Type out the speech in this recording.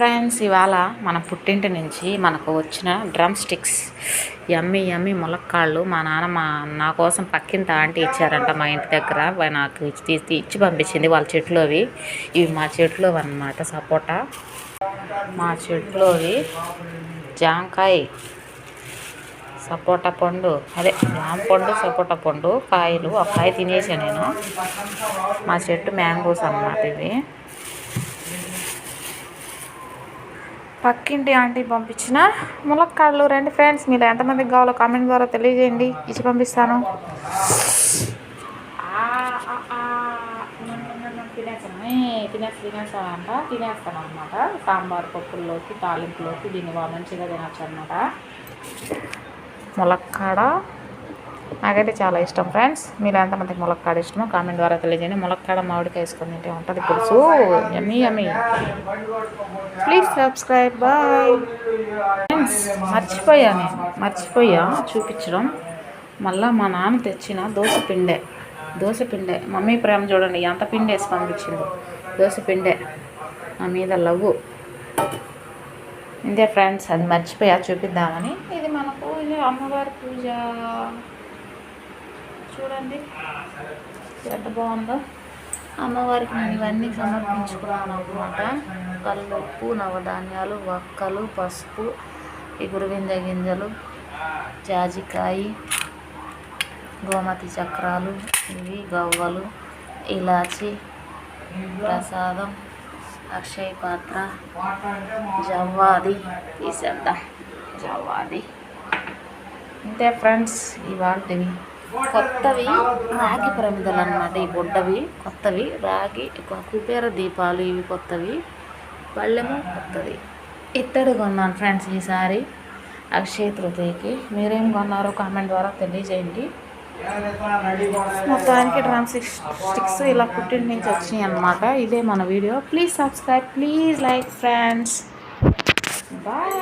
Friends, ఇవాళ మన పుట్టింటి నుంచి మనకు వచ్చిన డ్రమ్ స్టిక్స్ యమ్మీ యమ్మీ ములక్కాళ్ళు మా నాన్న నా కోసం పక్కింటి ఆంటీ ఇచ్చారంట. మా ఇంటి దగ్గర నాకు ఇచ్చి పంపించింది వాళ్ళ చెట్లోవి. ఇవి మా చెట్లు అన్నమాట. సపోటా మా చెట్లోవి, జాంకాయ, సపోటా పండు, అదే జామ పండు, సపోటా పండు కాయలు. ఒక కాయ తినేసాను నేను. మా చెట్టు మ్యాంగోస్ అన్నమాట ఇవి. పక్కింటి ఆంటీ పంపించిన ములక్కాడలు. రండి ఫ్రెండ్స్, మీరు ఎంతమందికి కావాలో కామెంట్ ద్వారా తెలియజేయండి, ఇచ్చి పంపిస్తాను. తినేస్తాను అనమాట. సాంబార్ పప్పుల్లోకి, తాలింపులోకి దీన్ని బాగా మంచిగా తినచ్చు అనమాట. ములక్కాడ నాకైతే చాలా ఇష్టం ఫ్రెండ్స్. మీరు ఎంతమందికి ములక్కాడ ఇష్టమో కామెంట్ ద్వారా తెలియజేయండి. ములక్కాడ మామిడికాయ వేసుకొని తింటే ఉంటుంది పులుసు. Yummy yummy. Please subscribe. Bye friends. మర్చిపోయా చూపించడం. మళ్ళీ మా నాన్న తెచ్చిన దోశ పిండే. మమ్మీ ప్రేమ చూడండి, ఎంత పిండి వేసి పంపించింది. దోశ పిండే, నా మీద లవ్వు. ఇంతే ఫ్రెండ్స్, అది మర్చిపోయా చూపిద్దామని. ఇది మన పూజ, అమ్మవారి పూజ. చూడండి ఎంత బాగుందో. అమ్మవారికి నేను ఇవన్నీ సమర్పించుకున్నాను అనమాట. కల్లుప్పు, నవధాన్యాలు, వక్కలు, పసుపు, గురువింద గింజలు, జాజికాయ, గోమతి చక్రాలు, ఇవి గవ్వలు, ఇలాచి, ప్రసాదం, అక్షయ పాత్ర, జవ్వాది తీసేద్దాం. జవ్వాది. ఇంతే ఫ్రెండ్స్ ఇవాళవి. కొత్తవి రాగి ప్రమిదలు అన్నమాట. ఈ బుడ్డవి కొత్తవి. రాగి కుబేర దీపాలు ఇవి కొత్తవి. పళ్ళెము కొత్తది. ఇత్తడి కొన్నాను ఫ్రెండ్స్ ఈసారి అక్షయ తృతీయకి. మీరేం కొన్నారో కామెంట్ ద్వారా తెలియజేయండి. మొత్తానికి డ్రమ్ స్టిక్స్ ఇలా పుట్టింటి నుంచి వచ్చినాయి అన్నమాట. ఇదే మన వీడియో. Please subscribe, please like friends. Bye.